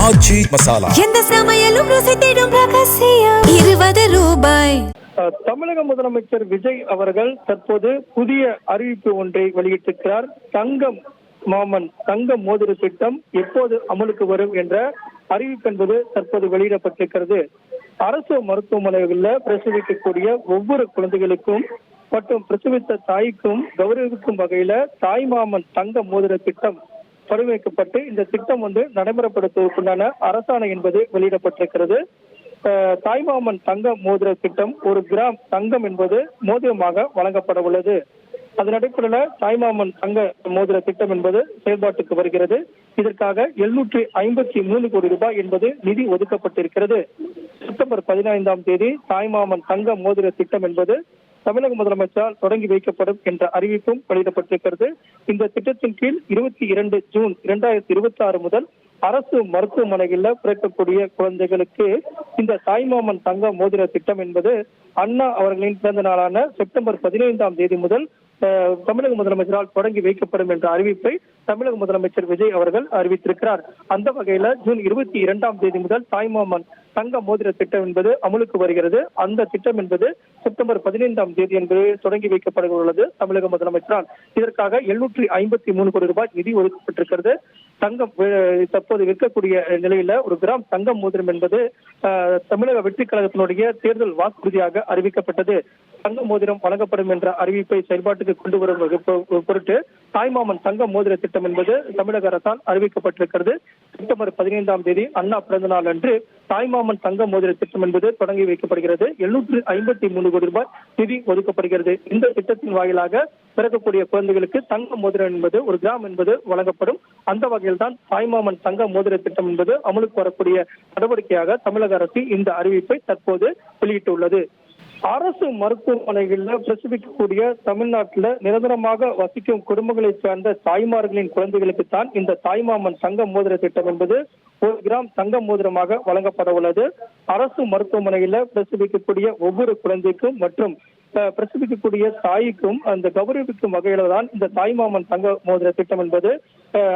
ஆச்சி மசாலா எந்த சமையலும் ருசி தேடும் ரகசியம் 20 ரூபாய். தமிழக முதலமைச்சர் விஜய் அவர்கள் தற்போது புதிய அறிவிப்பு ஒன்றை வெளியிட்டிருக்கிறார். தங்கம் மாமன் தங்க மோதிர திட்டம் எப்போது அமலுக்கு வரும் என்ற அறிவிப்பு என்பது தற்போது வெளியிடப்பட்டிருக்கிறது. அரசு மருத்துவமனைகளில் பிரசவிக்கக்கூடிய ஒவ்வொரு குழந்தைகளுக்கும் மற்றும் பிரசவித்த தாய்க்கும் கௌரவிக்கும் வகையில தாய்மாமன் தங்க மோதிர திட்டம் வடிவமைக்கப்பட்டு இந்த திட்டம் நடைமுறைப்படுத்துவதற்குண்டான அரசாணை என்பது வெளியிடப்பட்டிருக்கிறது. தாய்மாமன் தங்க மோதிர திட்டம் 1 கிராம் தங்கம் என்பது மோதிரமாக வழங்கப்பட உள்ளது. அதன் அடிப்படையில் தாய்மாமன் தங்க மோதிர திட்டம் என்பது செயல்பாட்டுக்கு வருகிறது. இதற்காக 753 கோடி ரூபாய் என்பது நிதி ஒதுக்கப்பட்டிருக்கிறது. செப்டம்பர் 15ஆம் தேதி தாய்மாமன் தங்க மோதிர திட்டம் என்பது தமிழக முதலமைச்சரால் தொடங்கி வைக்கப்படும் என்ற அறிவிப்பும் வெளியிடப்பட்டிருக்கிறது. இந்த திட்டத்தின் கீழ் 22 ஜூன் 2026 முதல் அரசு மருத்துவமனைகளில் பிறக்கக்கூடிய குழந்தைகளுக்கு இந்த தாய்மாமன் தங்க மோதிர திட்டம் என்பது அண்ணா அவர்களின் பிறந்த நாளான செப்டம்பர் 15ஆம் தேதி முதல் தமிழக முதலமைச்சரால் தொடங்கி வைக்கப்படும் என்ற அறிவிப்பை தமிழக முதலமைச்சர் விஜய் அவர்கள் அறிவித்திருக்கிறார். அந்த வகையில ஜூன் 22ஆம் தேதி முதல் தாய்மாமன் தங்க மோதிர திட்டம் என்பது அமலுக்கு வருகிறது. அந்த திட்டம் என்பது செப்டம்பர் 15ஆம் தேதி என்பது தொடங்கி வைக்கப்பட உள்ளது தமிழக முதலமைச்சரால். இதற்காக 753 கோடி ரூபாய் நிதி ஒதுக்கப்பட்டிருக்கிறது. தங்கம் தற்போது விற்கக்கூடிய நிலையில 1 கிராம் தங்கம் மோதிரம் என்பது தமிழக வெற்றி கழகத்தினுடைய தேர்தல் வாக்குறுதியாக அறிவிக்கப்பட்டது. தங்க மோதிரம் வழங்கப்படும் என்ற அறிவிப்பை செயல்பாட்டுக்கு கொண்டு வரும் பொருட்டு தாய்மாமன் தங்க மோதிர திட்டம் என்பது தமிழக அரசால் அறிவிக்கப்பட்டிருக்கிறது. செப்டம்பர் 15ஆம் தேதி அண்ணா பிறந்த நாள் அன்று தாய்மாமன் தங்க மோதிர திட்டம் என்பது தொடங்கி வைக்கப்படுகிறது. 753 கோடி ரூபாய் நிதி ஒதுக்கப்படுகிறது. இந்த திட்டத்தின் வாயிலாக பிறக்கக்கூடிய குழந்தைகளுக்கு தங்க மோதிரம் என்பது 1 கிராம் என்பது வழங்கப்படும். அந்த வகையில் தான் தாய்மாமன் தங்க மோதிர திட்டம் என்பது அமலுக்கு வரக்கூடிய நடவடிக்கையாக தமிழக அரசு இந்த அறிவிப்பை தற்போது வெளியிட்டுள்ளது. அரசு மருத்துவமனைகளில் பிரசவிக்கக்கூடிய தமிழ்நாட்டில் நிரந்தரமாக வசிக்கும் குடும்பங்களை சேர்ந்த தாய்மார்களின் குழந்தைகளுக்கு தான் இந்த தாய்மாமன் தங்க மோதிர திட்டம் என்பது 1 கிராம் தங்க மோதிரமாக வழங்கப்பட உள்ளது. அரசு மருத்துவமனைகளில் பிரசவிக்கக்கூடிய ஒவ்வொரு குழந்தைக்கும் மற்றும் பிரசவிக்கக்கூடிய தாய்க்கும் அந்த கௌரவிக்கும் வகையில தான் இந்த தாய்மாமன் தங்க மோதிர திட்டம் என்பது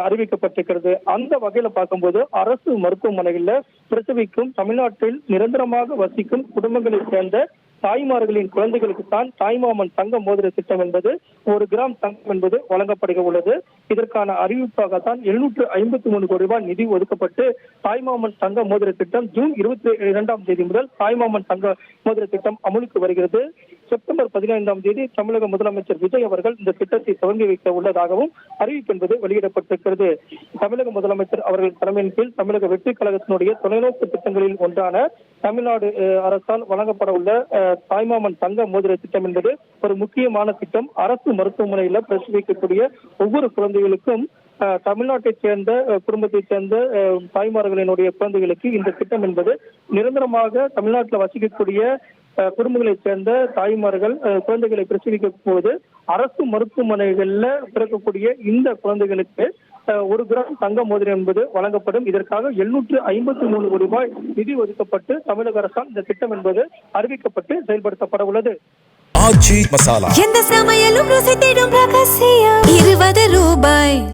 அறிவிக்கப்பட்டிருக்கிறது. அந்த வகையில பார்க்கும்போது அரசு மருத்துவமனைகளில் பிரசவிக்கும் தமிழ்நாட்டில் நிரந்தரமாக வசிக்கும் குடும்பங்களை சேர்ந்த தாய்மார்களின் குழந்தைகளுக்கு தான் தாய்மாமன் தங்க மோதிர திட்டம் என்பது 1 கிராம் தங்கம் என்பது வழங்கப்பட உள்ளது. இதற்கான அறிவிப்பாகத்தான் 753 கோடி ரூபாய் நிதி ஒதுக்கப்பட்டு தாய்மாமன் தங்க மோதிர திட்டம் ஜூன் 22ஆம் தேதி முதல் தாய்மாமன் தங்க மோதிர திட்டம் அமலுக்கு வருகிறது. செப்டம்பர் 15ஆம் தேதி தமிழக முதலமைச்சர் விஜய் அவர்கள் இந்த திட்டத்தை தொடங்கி வைக்க உள்ளதாகவும் அறிவிப்பு என்பது வெளியிடப்பட்டிருக்கிறது. தமிழக முதலமைச்சர் அவர்கள் தலைமையின் கீழ் தமிழக வெற்றி கழகத்தினுடைய தொலைநோக்கு திட்டங்களில் ஒன்றான தமிழ்நாடு அரசால் வழங்கப்பட உள்ள தாய்மாமன் தங்க மோதிர திட்டம் என்பது ஒரு முக்கியமான திட்டம். அரசு மருத்துவமனையில் பிரசவிக்கக்கூடிய ஒவ்வொரு குழந்தைகளுக்கும் தமிழ்நாட்டைச் சேர்ந்த குடும்பத்தைச் சேர்ந்த தாய்மார்களினுடைய குழந்தைகளுக்கு இந்த திட்டம் என்பது நிரந்தரமாக தமிழ்நாட்டில் வசிக்கக்கூடிய குடும்பங்களைச் சேர்ந்த தாய்மார்கள் குழந்தைகளை பிரசவிக்கும் போது அரசு மருத்துவமனைகளில் பிறக்கக்கூடிய இந்த குழந்தைகளுக்கு 1 கிராம் தங்க மோதிரம் என்பது வழங்கப்படும். இதற்காக 753 கோடி ரூபாய் நிதி ஒதுக்கப்பட்டு தமிழக அரசால் இந்த திட்டம் என்பது அறிவிக்கப்பட்டு செயல்படுத்தப்பட உள்ளது. ஆச்சி மசாலா எந்த சமையலும் ருசி தேடும் ரகசியம் 20 ரூபாய்.